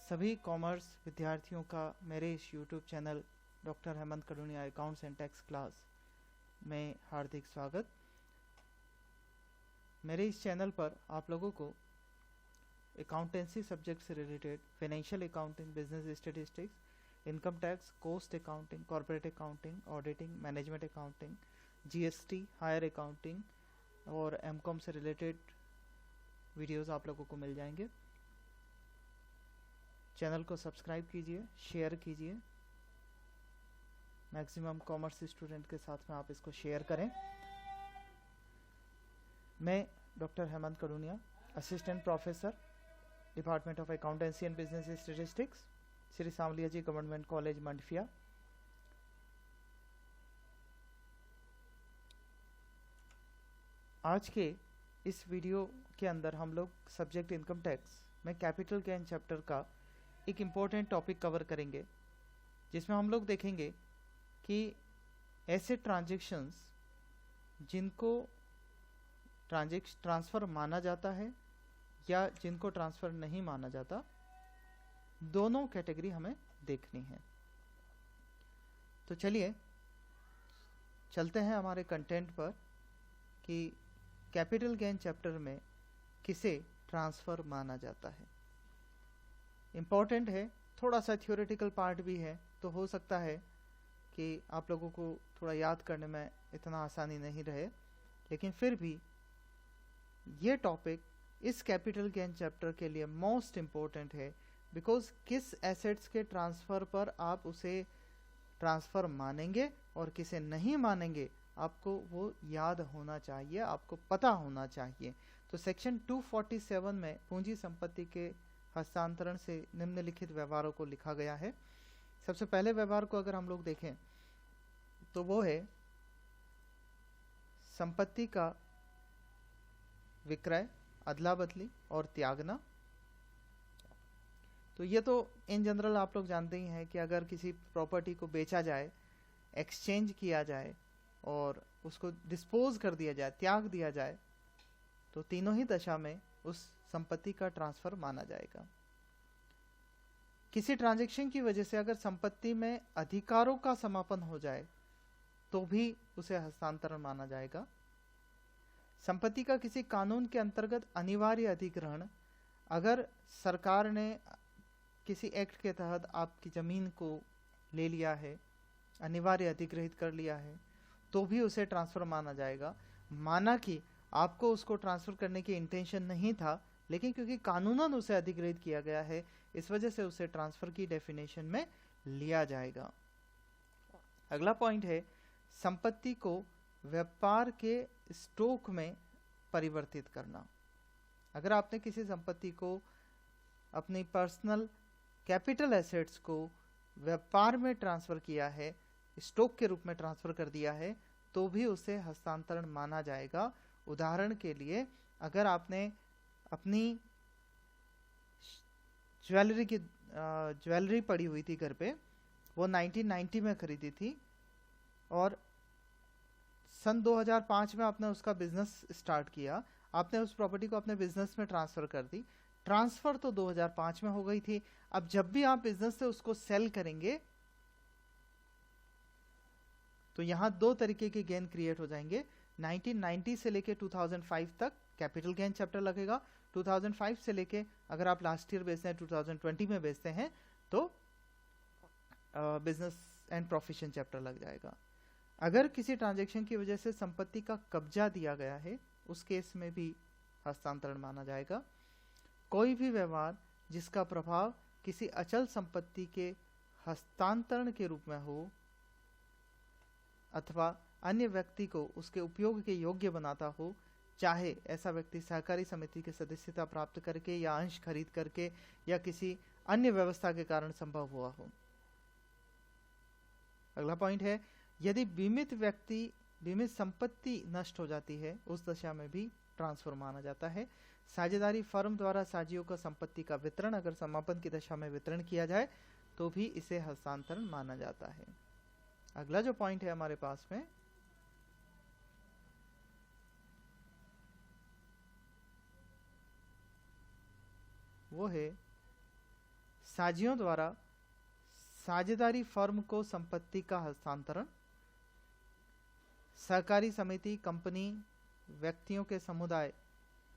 सभी कॉमर्स विद्यार्थियों का मेरे इस YouTube channel doctor Hemant Kaduniya accounts and tax class में हार्दिक स्वागत। मेरे इस चैनल पर आप लोगों को अकाउंटेंसी सब्जेक्ट से related financial accounting, business statistics, income tax, cost accounting, corporate accounting, auditing, management accounting, GST, higher accounting और एमकॉम से रिलेटेड वीडियोस आप लोगों को मिल जाएंगे। चैनल को सब्सक्राइब कीजिए, शेयर कीजिए, मैक्सिमम कॉमर्स स्टूडेंट के साथ में आप इसको शेयर करें। मैं doctor Hemant Kaduniya, assistant professor, department of accountancy and business statistics, Shri Sanwaliya ji government college Mandphiya. आज के इस वीडियो के अंदर हम लोग सब्जेक्ट इनकम टैक्स में कैपिटल गेन चैप्टर का एक इम्पोर्टेंट टॉपिक कवर करेंगे, जिसमें हम लोग देखेंगे कि ऐसे ट्रांजैक्शंस जिनको ट्रांसफ़र माना जाता है या जिनको ट्रांसफ़र नहीं माना जाता, दोनों कैटेगरी हमें देखनी है। तो चलिए चलते हैं हमारे कंटेंट पर कि कैपिटल गेन चैप्टर में किसे ट्रांसफ़र माना जाता है। इम्पॉर्टेंट है, थोड़ा सा थ्योरेटिकल पार्ट भी है, तो हो सकता है कि आप लोगों को थोड़ा याद करने में इतना आसानी नहीं रहे, लेकिन फिर भी ये टॉपिक इस कैपिटल गेन चैप्टर के लिए मोस्ट इम्पोर्टेंट है, बिकॉज किस एसेट्स के ट्रांसफ़र पर आप उसे ट्रांसफ़र मानेंगे और किसे नहीं मानेंगे, आपको वो याद होना चाहिए, आपको पता होना चाहिए। तो सेक्शन 247 में पूंजी संपत्ति के हस्तांतरण से निम्नलिखित व्यवहारों को लिखा गया है। सबसे पहले व्यवहार को अगर हम लोग देखें तो वो है संपत्ति का विक्रय, अदला बदली और त्यागना। तो ये तो इन जनरल आप लोग जानते ही हैं कि अगर किसी प्रॉपर्टी को बेचा जाए, एक्सचेंज किया जाए और उसको डिस्पोज कर दिया जाए, त्याग दिया जाए, तो तीनों ही दशा में उस संपत्ति का ट्रांसफर माना जाएगा। किसी ट्रांजैक्शन की वजह से अगर संपत्ति में अधिकारों का समापन हो जाए तो भी उसे हस्तांतरण माना जाएगा। संपत्ति का किसी कानून के अंतर्गत अनिवार्य अधिग्रहण, अगर सरकार ने किसी एक्ट के तहत आपकी जमीन को ले लिया है, अनिवार्य अधिग्रहित कर लिया है, तो भी उसे ट्रांसफर माना जाएगा। माना कि आपको उसको ट्रांसफर करने की इंटेंशन नहीं था, लेकिन क्योंकि कानूनन उसे अधिग्रहित किया गया है, इस वजह से उसे ट्रांसफर की डेफिनेशन में लिया जाएगा। अगला पॉइंट है संपत्ति को व्यापार के स्टॉक में परिवर्तित करना। अगर आपने किसी संपत्ति को, अपनी पर्सनल कैपिटल एसेट्स को व्यापार में ट्रांसफर किया है, स्टॉक के रूप में ट्रांसफर कर दिया है, तो भी उसे हस्तांतरण माना जाएगा। उदाहरण के लिए, अगर आपने अपनी ज्वेलरी पड़ी हुई थी घर पे, वो 1990 में खरीदी थी और सन 2005 में आपने उसका बिजनेस स्टार्ट किया, आपने उस प्रॉपर्टी को अपने बिजनेस में ट्रांसफर कर दी। ट्रांसफर तो 2005 में हो गई थी। अब जब भी आप बिजनेस से उसको सेल करेंगे तो यहां दो तरीके के गेन क्रिएट हो जाएंगे। 1990 से लेके 2005 तक कैपिटल गेन चैप्टर लगेगा। 2005 से लेके अगर आप लास्ट ईयर बेचते हैं, 2020 में बेचते हैं, तो बिजनेस एंड प्रोफेशन चैप्टर लग जाएगा। अगर किसी ट्रांजैक्शन की वजह से संपत्ति का कब्जा दिया गया है, उस केस में भी हस्तांतरण माना जाएगा। कोई भी व्यवहार जिसका प्रभाव किसी अचल संपत्ति के हस्तांतरण के रूप में हो अथवा अन्य व्यक्ति को उसके उपयोग के योग्य बनाता हो, चाहे ऐसा व्यक्ति सहकारी समिति की सदस्यता प्राप्त करके या अंश खरीद करके या किसी अन्य व्यवस्था के कारण संभव हुआ हो। अगला पॉइंट है यदि बीमित संपत्ति नष्ट हो जाती है, उस दशा में भी ट्रांसफर माना जाता है। साझेदारी फर्म द्वारा साझियों का संपत्ति का वितरण अगर समापन की दशा में वितरण किया जाए तो भी इसे हस्तांतरण माना जाता है। अगला जो पॉइंट है हमारे पास में, वो है साझियों द्वारा साझेदारी फर्म को संपत्ति का हस्तांतरण, सहकारी समिति, कंपनी, व्यक्तियों के समुदाय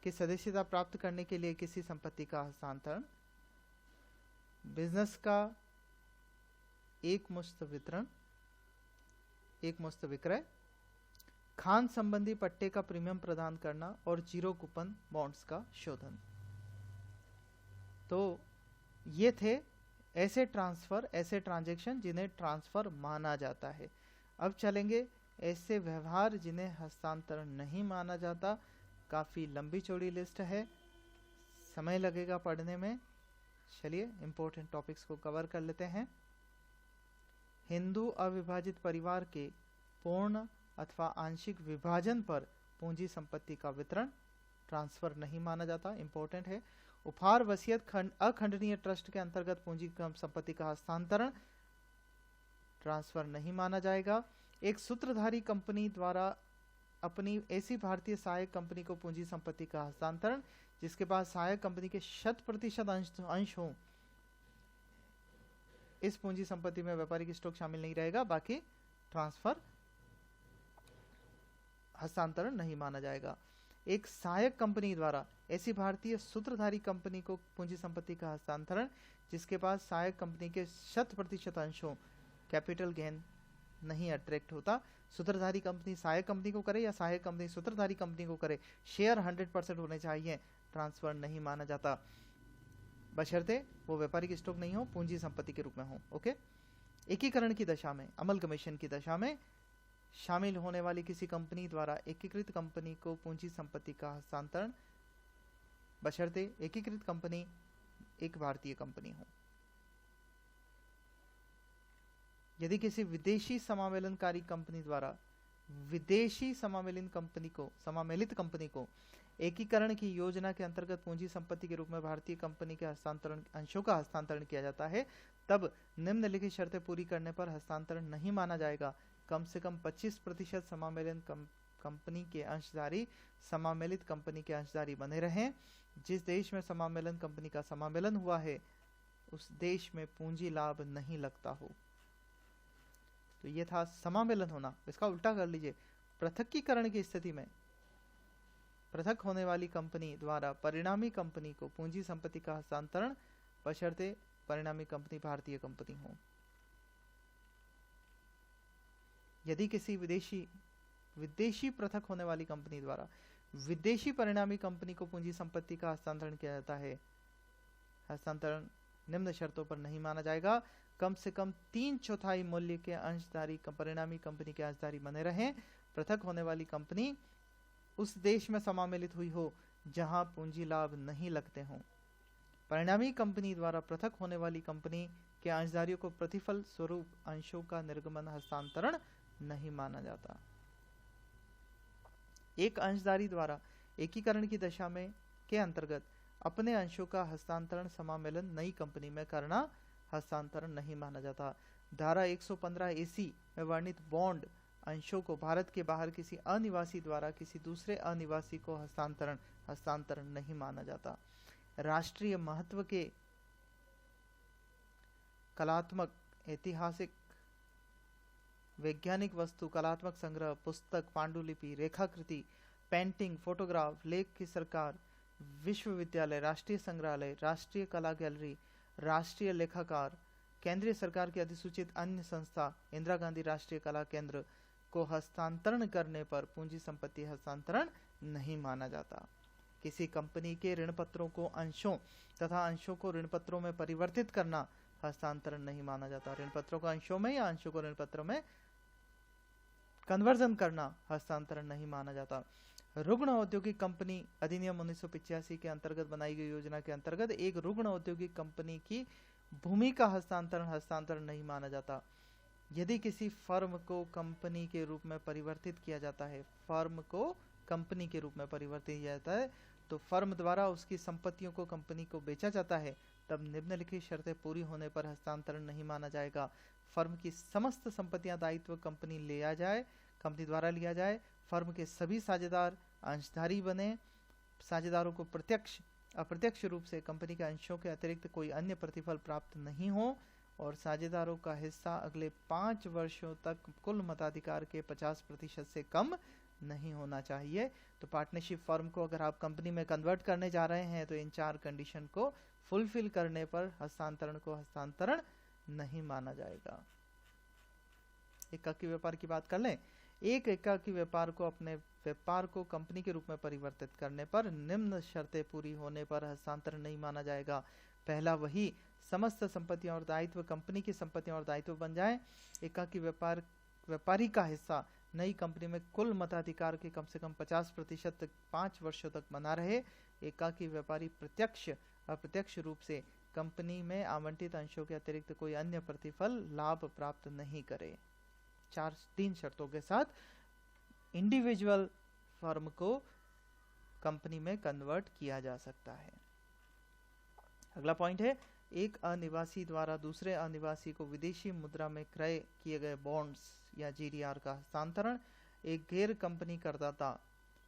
की सदस्यता प्राप्त करने के लिए किसी संपत्ति का हस्तांतरण, बिजनेस का एक मुश्त वितरण, एक मुश्त विक्रय, खान संबंधी पट्टे का प्रीमियम प्रदान करना और जीरो कूपन बॉन्ड्स का शोधन। तो ये थे ऐसे ट्रांसफर, ऐसे ट्रांजैक्शन जिन्हें ट्रांसफर माना जाता है। अब चलेंगे ऐसे व्यवहार जिन्हें हस्तांतरण नहीं माना जाता। काफी लंबी चौड़ी लिस्ट है, समय लगेगा पढ़ने में। चलिए इंपॉर्टेंट टॉपिक्स को कवर कर लेते हैं। हिंदू अविभाजित परिवार के पूर्ण अथवा आंशिक विभाजन पर पूंजी संपत्ति का वितरण ट्रांसफर नहीं माना जाता, इंपॉर्टेंट है। उपहार, वसीयत, अखंडनीय ट्रस्ट के अंतर्गत पूंजी संपत्ति का हस्तांतरण ट्रांसफर नहीं माना जाएगा। एक सूत्रधारी कंपनी द्वारा अपनी ऐसी भारतीय सहायक कंपनी को पूंजी संपत्ति का हस्तांतरण जिसके पास सहायक कंपनी के 100% अंश हो, इस पूंजी संपत्ति में व्यापारिक स्टॉक शामिल नहीं रहेगा, बाकी ट्रांसफर हस्तांतरण नहीं माना जाएगा। एक सहायक कंपनी द्वारा ऐसी भारतीय सूत्रधारी कंपनी को पूंजी संपत्ति का हस्तांतरण जिसके पास सहायक कंपनी के 100% अंश हो, कैपिटल गेन नहीं अट्रैक्ट होता। सूत्रधारी कंपनी सहायक कंपनी को करे या सहायक कंपनी सूत्रधारी कंपनी को करे, शेयर 100% होने चाहिए, ट्रांसफर नहीं माना जाता, बशर्ते वो व्यापारिक स्टॉक नहीं हो, पूंजी संपत्ति के रूप में हो। ओके। एकीकरण की दशा में, अमलगमेशन की दशा में शामिल होने वाली किसी कंपनी द्वारा एकीकृत कंपनी को पूंजी संपत्ति का हस्तांतरण, बशर्ते एकीकृत कंपनी एक भारतीय कंपनी हो। यदि किसी विदेशी समामेलनकारी कंपनी द्वारा विदेशी समामेलित कंपनी को एकीकरण की योजना के अंतर्गत पूंजी संपत्ति के रूप में भारतीय कंपनी के हस्तांतरण अंशों का हस्तांतरण किया जाता है, तब निम्नलिखित शर्तें पूरी करने पर हस्तांतरण नहीं माना जाएगा। कम से कम 25% समामेलन कंपनी के अंशधारी समामेलित कंपनी के अंशधारी बने रहें। जिस देश में समामेलन कंपनी का समामेलन हुआ है उस देश में पूंजी लाभ नहीं लगता हो। तो ये था समामेलन होना। इसका उल्टा कर लीजिए, पृथकीकरण की स्थिति में पृथक होने वाली कंपनी द्वारा परिणामी कंपनी को पूंजी संपत्ति का हस्तांतरण, बशर्ते परिणामी कंपनी भारतीय कंपनी हो। यदि किसी विदेशी पृथक होने वाली कंपनी द्वारा विदेशी परिणामी कंपनी को पूंजी संपत्ति का हस्तांतरण किया जाता है, हस्तांतरण निम्न शर्तों पर नहीं माना जाएगा। कम से कम 3/4 मूल्य के अंशधारी परिणामी कंपनी के अंशधारी बने रहें। पृथक होने वाली कंपनी उस देश में समामेलित हुई हो जहां पूंजी लाभ नहीं लगते हों। परिणामी कंपनी द्वारा पृथक होने वाली कंपनी के अंशधारियों को प्रतिफल स्वरूप अंशों का निर्गमन हस्तांतरण नहीं माना जाता। एक अंशधारी द्वारा एकीकरण की दशा में के अंतर्गत अपने अंशों का हस्तांतरण समामेलन नई कंपनी में करना हस्तांतरण नहीं माना जाता। धारा 115 AC में वर्णित बॉन्ड अंशों को भारत के बाहर किसी अनिवासी द्वारा किसी दूसरे अनिवासी को हस्तांतरण नहीं माना जाता। राष्ट्रीय महत्व के कलात्मक, ऐतिहासिक, वैज्ञानिक वस्तु, कलात्मक संग्रह, पुस्तक, पांडुलिपि, रेखाकृति, पेंटिंग, फोटोग्राफ, लेख की सरकार, विश्वविद्यालय, राष्ट्रीय संग्रहालय, राष्ट्रीय कला गैलरी, राष्ट्रीय लेखाकार, केंद्रीय सरकार की अधिसूचित अन्य संस्था, इंदिरा गांधी राष्ट्रीय कला केंद्र को हस्तांतरण करने पर पूंजी संपत्ति हस्तांतरण नहीं माना जाता। किसी कंपनी के ऋण पत्रों को अंशों तथा अंशों को ऋण पत्रों में परिवर्तित करना हस्तांतरण नहीं माना जाता। ऋण पत्रों को अंशों में या अंशों को ऋण पत्रों में कन्वर्जन करना हस्तांतरण नहीं माना जाता। रुग्ण औद्योगिक कंपनी अधिनियम 1985 के अंतर्गत बनाई गई योजना के अंतर्गत एक रुग्ण औद्योगिक कंपनी की भूमि का हस्तांतरण नहीं माना जाता। यदि किसी फर्म को कंपनी के रूप में परिवर्तित किया जाता है, फर्म को कंपनी के रूप में परिवर्तित किया जाता है, तो फर्म द्वारा उसकी संपत्तियों को कंपनी को बेचा जाता है, तब निम्नलिखित शर्तें पूरी होने पर हस्तांतरण नहीं माना जाएगा। फर्म की समस्त संपत्तियां दायित्व कंपनी द्वारा लिया जाए, फर्म के सभी साझेदार अंशधारी बने, साझेदारों को प्रत्यक्ष अप्रत्यक्ष रूप से कंपनी के अंशों के अतिरिक्त कोई अन्य प्रतिफल प्राप्त नहीं हो और साझेदारों का हिस्सा अगले 5 वर्षों तक कुल मताधिकार के 50% से कम नहीं होना चाहिए। तो पार्टनरशिप फर्म को अगर आप कंपनी में कन्वर्ट करने जा रहे हैं तो इन 4 कंडीशन को फुलफिल करने पर हस्तांतरण को हस्तांतरण नहीं माना जाएगा। एकाकी व्यापार की बात कर लें। एक एकाकी व्यापार को अपने व्यापार को कंपनी के रूप में परिवर्तित करने पर निम्न शर्तें पूरी होने पर हस्तांतरण नहीं माना जाएगा। पहला, वही समस्त संपत्तियां और दायित्व कंपनी की संपत्तियां और दायित्व बन जाएं। एकाकी व्यापारी का हिस्सा नई कंपनी में कुल मताधिकार के कम से कम 50% तक 5 वर्षों तक बना रहे। एकाकी व्यापारी प्रत्यक्ष अप्रत्यक्ष रूप से कंपनी में आवंटित अंशों के अतिरिक्त कोई अन्य प्रतिफल लाभ प्राप्त नहीं करे। 3 शर्तों के साथ इंडिविजुअल फर्म को कंपनी में कन्वर्ट किया जा सकता है। अगला पॉइंट है, एक अनिवासी द्वारा दूसरे अनिवासी को विदेशी मुद्रा में क्रय किए गए बॉन्ड्स या जीडीआर का हस्तांतरण। एक गैर कंपनी करदाता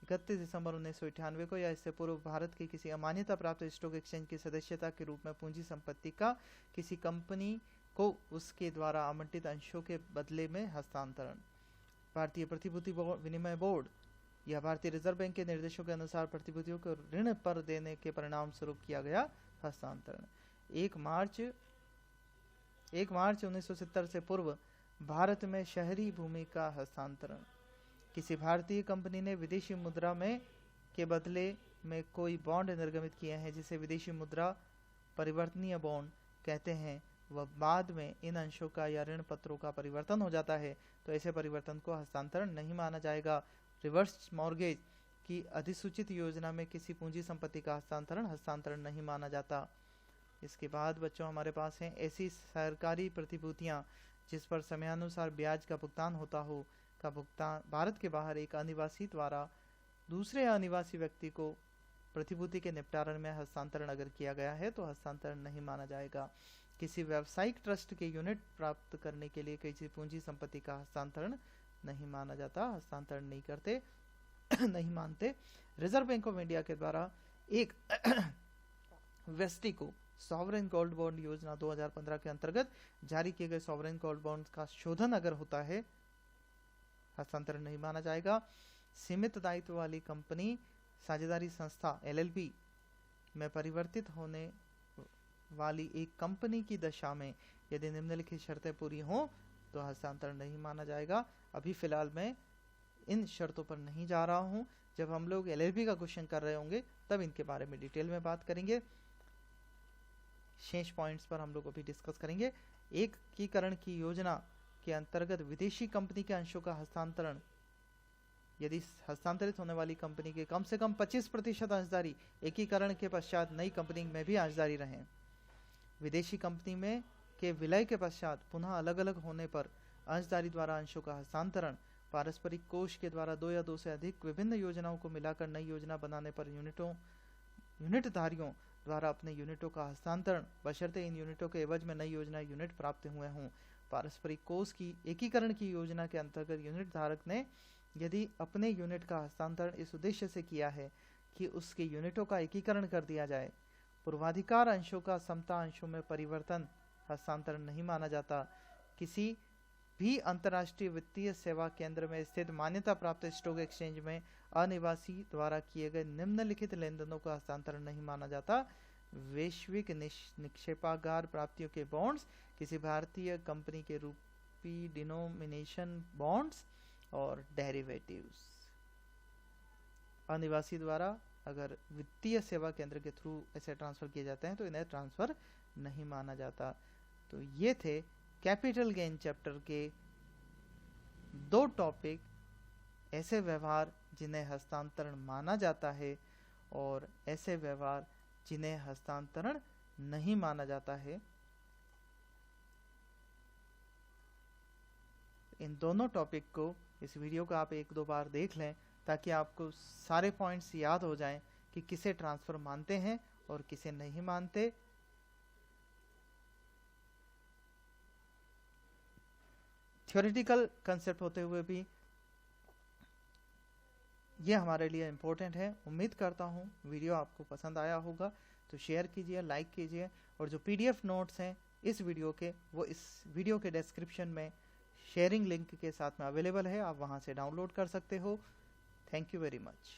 31 दिसंबर 1998 को या इससे पूर्व भारत की किसी अमान्यता प्राप्त स्टॉक एक्सचेंज की सदस्यता के रूप में पूंजी संपत्ति का किसी कंपनी को उसके द्वारा आवंटित अंशों के बदले में हस्तांतरण। भारतीय प्रतिभूति विनिमय बोर्ड या भारतीय रिजर्व बैंक के निर्देशों के अनुसार प्रतिभूतियों को ऋण पर देने के परिणाम स्वरूप किया गया हस्तांतरण। 1 मार्च 1970 से पूर्व भारत में शहरी भूमि का हस्तांतरण। किसी भारतीय कंपनी ने विदेशी मुद्रा में के बदले में कोई बॉन्ड निर्गमित किए हैं जिसे विदेशी मुद्रा परिवर्तनीय बॉन्ड कहते हैं, वह बाद में इन अंशों का या ऋण पत्रों का परिवर्तन हो जाता है तो ऐसे परिवर्तन को हस्तांतरण नहीं माना जाएगा। रिवर्स मॉर्गेज की अधिसूचित योजना में किसी पूंजी संपत्ति का हस्तांतरण नहीं माना जाता। इसके बाद बच्चों हमारे पास हैं ऐसी सरकारी प्रतिभूतियां जिस पर समयानुसार ब्याज का भुगतान होता हो का भुगतान भारत के बाहर एक अनिवासी द्वारा दूसरे अनिवासी व्यक्ति को प्रतिभूति के निपटारण में हस्तांतरण अगर किया गया है तो हस्तांतरण नहीं माना जाएगा। किसी व्यावसायिक ट्रस्ट के यूनिट प्राप्त करने के लिए किसी पूंजी संपत्ति का हस्तांतरण नहीं माना जाता, हस्तांतरण नहीं करते नहीं मानते। रिजर्व बैंक ऑफ इंडिया के द्वारा एक व्यक्ति को सॉवरेन गोल्ड बॉन्ड योजना 2015 के अंतर्गत जारी किए गए सॉवरेन गोल्ड बॉन्ड का शोधन अगर होता है हस्तांतरण नहीं माना जाएगा। सीमित दायित्व वाली कंपनी साझेदारी संस्था एलएलपी में परिवर्तित होने वाली एक कंपनी की दशा में यदि निम्नलिखित शर्तें पूरी हों तो हस्तांतरण नहीं माना जाएगा। अभी फिलहाल मैं इन शर्तों पर नहीं जा रहा हूं, जब हम लोग एलएलपी का क्वेश्चन कर रहे होंगे तब इनके बारे में डिटेल में बात करेंगे। शेष पॉइंट्स पर हम लोग अभी डिस्कस करेंगे। एकीकरण की योजना के अंतर्गत विदेशी कंपनी के अंशों का हस्तांतरण यदि हस्तांतरित होने वाली कंपनी के कम से कम 25% अंशदारी एकीकरण के पश्चात नई कंपनी में भी अंशदारी रहें। विदेशी कंपनी में के विलय के पश्चात पुनः अलग अलग होने पर अंशदारी द्वारा अंशों का हस्तांतरण। पारस्परिक कोष के द्वारा 2 या 2 से अधिक विभिन्न योजनाओं को मिलाकर नई योजना बनाने पर यूनिटधारियों द्वारा अपने यूनिटों का हस्तांतरण बशर्ते इन यूनिटों के एवज में नई योजना यूनिट प्राप्त हुए हों। पारस्परिक कोष की एकीकरण की योजना के अंतर्गत यूनिट धारक ने यदि अपने यूनिट का हस्तांतरण इस उद्देश्य से किया है कि उसके यूनिटों का एकीकरण कर दिया जाए, पूर्वाधिकार अंशों का समता अंशों में परिवर्तन हस्तांतरण नहीं माना जाता। किसी भी अंतर्राष्ट्रीय वित्तीय सेवा केंद्र में स्थित मान्यता प्राप्त स्टॉक एक्सचेंज में अनिवासी द्वारा किए गए निम्नलिखित लेनदेनों का हस्तांतरण नहीं माना जाता। वैश्विक निक्षेपागार प्राप्तियों के बॉन्ड्स, किसी भारतीय कंपनी के रूपी डिनोमिनेशन बॉन्ड्स और डेरिवेटिव्स। अनिवासी द्वारा अगर वित्तीय सेवा केंद्र के थ्रू ऐसे ट्रांसफर किए जाते हैं तो इन्हें ट्रांसफर नहीं माना जाता। तो ये थे कैपिटल गेन चैप्टर के 2 टॉपिक, ऐसे व्यवहार जिन्हें हस्तांतरण माना जाता है और ऐसे व्यवहार जिन्हें हस्तांतरण नहीं माना जाता है। इन दोनों टॉपिक को इस वीडियो को आप 1-2 बार देख लें ताकि आपको सारे पॉइंट्स याद हो जाएं कि किसे ट्रांसफर मानते हैं और किसे नहीं मानते। थ्योरेटिकल कंसेप्ट होते हुए भी ये हमारे लिए इम्पोर्टेंट है। उम्मीद करता हूँ वीडियो आपको पसंद आया होगा, तो शेयर कीजिए, लाइक कीजिए, और जो PDF नोट्स हैं इस वीडियो के, वो इस वीडियो के डिस्क्रिप्शन में शेयरिंग लिंक के साथ में अवेलेबल है, आप वहाँ से डाउनलोड कर सकते हो। Thank you very much.